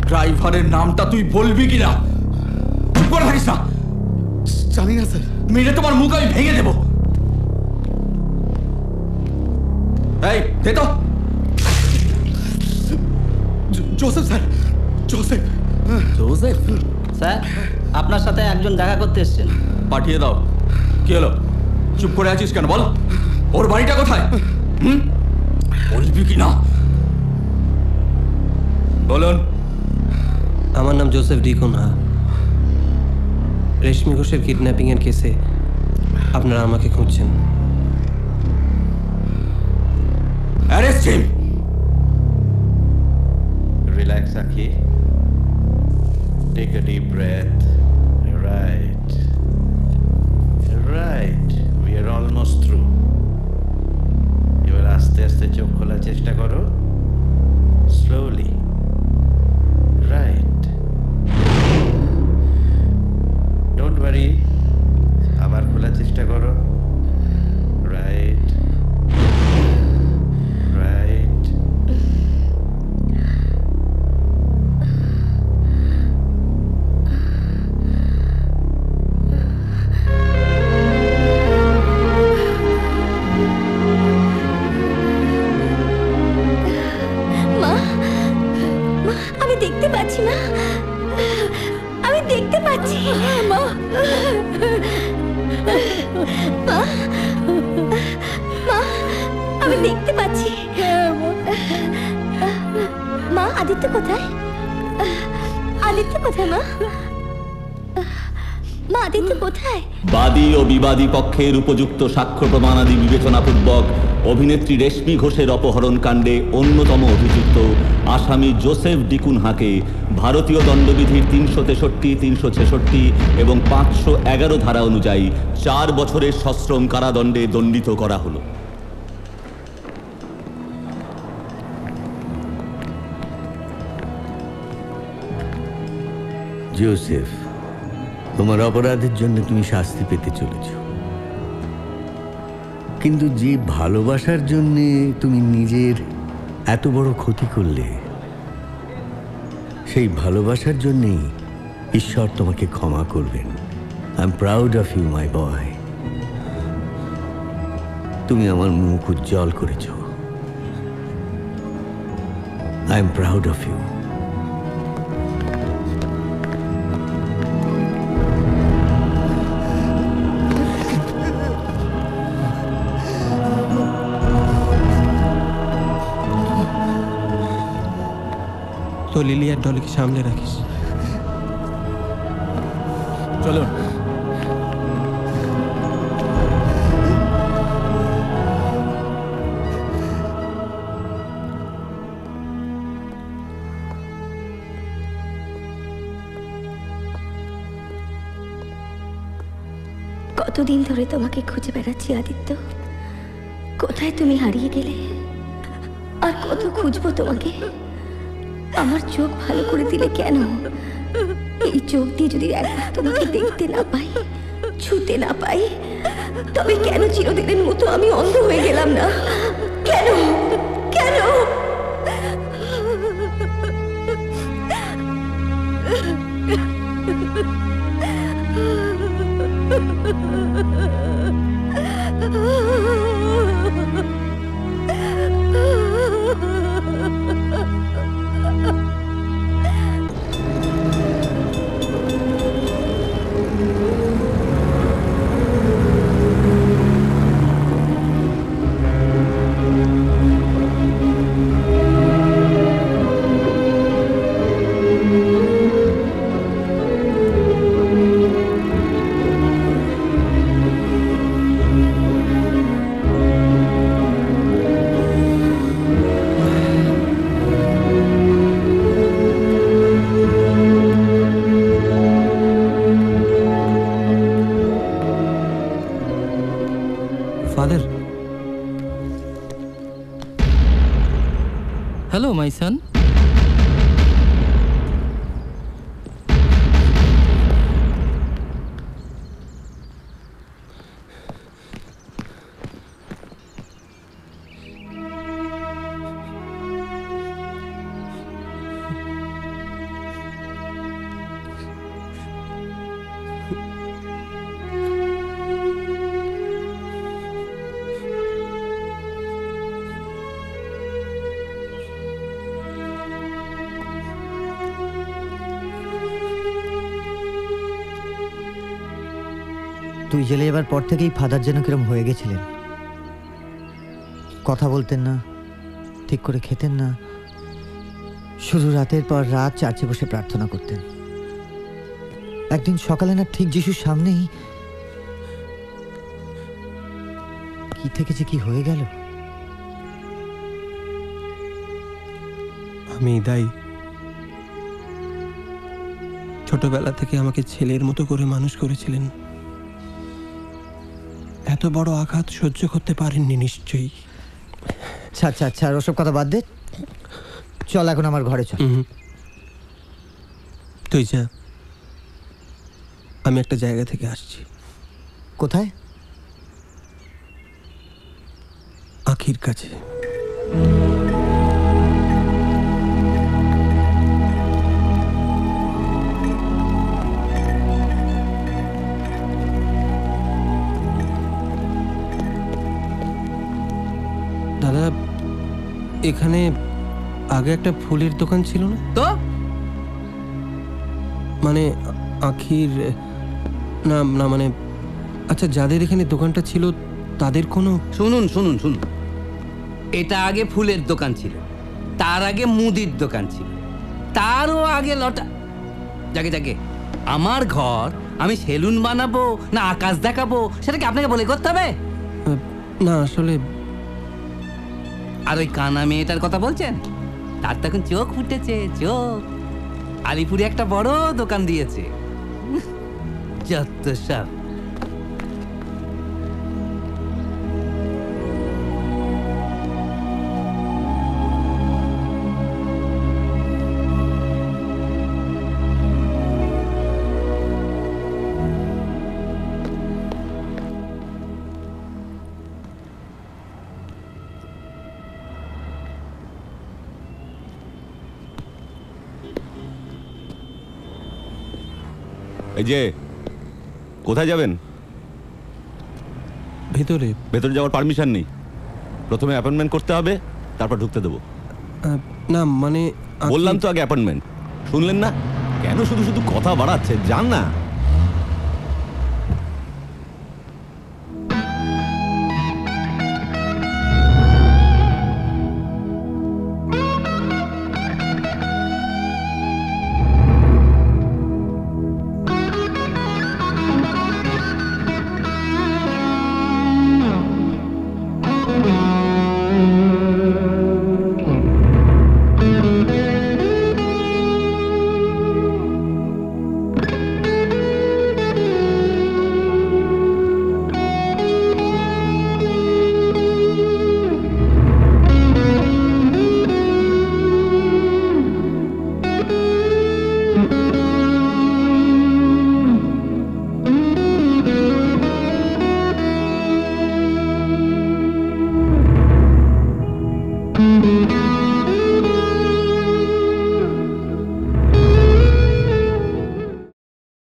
ড্রাইভারের নামটা তুই বলবি কিনা? চুপ করে থাকিস না। জানি না স্যার। মেরে তোমার মুখ আমি ভেঙে দেব। এই দে তো। Joseph sir, Joseph. Joseph sir, আপনার সাথে একজন দেখা করতে এসেছেন। পাঠিয়ে দাও। কি হলো? চুপ করে আছিস কেন বল? ওর বাড়িটা কোথায়? বলবি কি না? বলুন। আমার নাম জোসেফ ডিকুনহা। রেশমি ঘোষের কিডন্যাপিং এর কেসে আপনারা আমাকে খুঁজছেন। Arrest him. Relax, Aki. Take a deep breath. Right. Right. We are almost through. এবার আস্তে আস্তে চোখ খোলার চেষ্টা করো। Slowly. Right. Don't worry. আবার খোলার চেষ্টা করো। Right. Right. আমি দেখতে পাচ্ছি মা, আমি দেখতে পাচ্ছি মা। মা, মা, আমি দেখতে পাচ্ছি। মা, আদিত্য কোথায়? আদিত্য কোথায় মা? মা, আদিত্য কোথায়? বাদী ও বিবাদী পক্ষের উপযুক্ত সাক্ষ্য প্রমাণাদি বিবেচনাপূর্বক অভিনেত্রী রেশমি ঘোষের অপহরণ কাণ্ডে অন্যতম অভিযুক্ত আসামি জোসেফ ডিকুনহাকে ভারতীয় দণ্ডবিধির 363, 366 এবং 511 ধারা অনুযায়ী 4 বছরের সশ্রম কারাদণ্ডে দণ্ডিত করা হলো। জোসেফ, তোমার অপরাধের জন্য তুমি শাস্তি পেতে চলেছ, কিন্তু যে ভালোবাসার জন্যে তুমি নিজের এত বড় ক্ষতি করলে, সেই ভালোবাসার জন্যেই ঈশ্বর তোমাকে ক্ষমা করবেন। I am proud of you my boy. তুমি আমার মুখ উজ্জ্বল করেছ। I am proud of you. তো লিলি আর ডলিকে সামলে রাখিস। চলুন। কতদিন ধরে তোমাকে খুঁজে বেড়াচ্ছি আদিত্য। কোথায় তুমি হারিয়ে গেলে? আর কত খুঁজবো তোমাকে? আমার চোখ ভালো করে দিলে কেন? এই চোখ দিয়ে যদি একবার তোমাকে দেখতে না পাই, ছুতে না পাই, তবে কেন চিরদিনের মতো আমি অন্ধ হয়ে গেলাম না? কেন? কেন? Father. Hello, my son. তুই জেলে যাবার পর থেকেই ফাদার যেন কিরম হয়ে গেছিলেন। কথা বলতেন না, ঠিক করে খেতেন না, শুধু রাতের পর রাত চার্চে বসে প্রার্থনা করতেন। একদিন সকালে না ঠিক যিশুর সামনেই কি থেকে যে কি হয়ে গেল। আমি দায়ী। ছোটবেলা থেকে আমাকে ছেলের মতো করে মানুষ করেছিলেন। এত বড় আঘাত সহ্য করতে পারেননি নিশ্চয়ই। আচ্ছা আচ্ছা, আর ওসব কথা বাদ দে, চল এখন আমার ঘরে চল। তুই যা, আমি একটা জায়গা থেকে আসছি। কোথায়? আখির কাছে। দাদা, এখানে আগে একটা ফুলের দোকান ছিল না তো মানে আখির না না মানে আচ্ছা, যাদের এখানে দোকানটা ছিল তাদের কোনো শুনুন শুনুন শুনুন, এটা আগে ফুলের দোকান ছিল, তার আগে মুদির দোকান ছিল, তারও আগে লটা। যাকে যাকে আমার ঘর আমি সেলুন বানাবো না আকাশ দেখাবো সেটা কি আপনাকে বলে করতে হবে? না আসলে আর ওই কানা মেয়েটার কথা বলছেন, তার তো এখন চোখ ফুটেছে, চোখ। আলিপুরে একটা বড় দোকান দিয়েছে। যত সব। এই যে, কোথায় যাবেন? ভেতরে। ভেতরে যাওয়ার পারমিশন নেই। প্রথমে অ্যাপয়েন্টমেন্ট করতে হবে, তারপর ঢুকতে দেবো। না মানে বললাম তো আগে অ্যাপয়েন্টমেন্ট। শুনলেন না? কেন শুধু শুধু কথা বাড়াচ্ছে? যান না।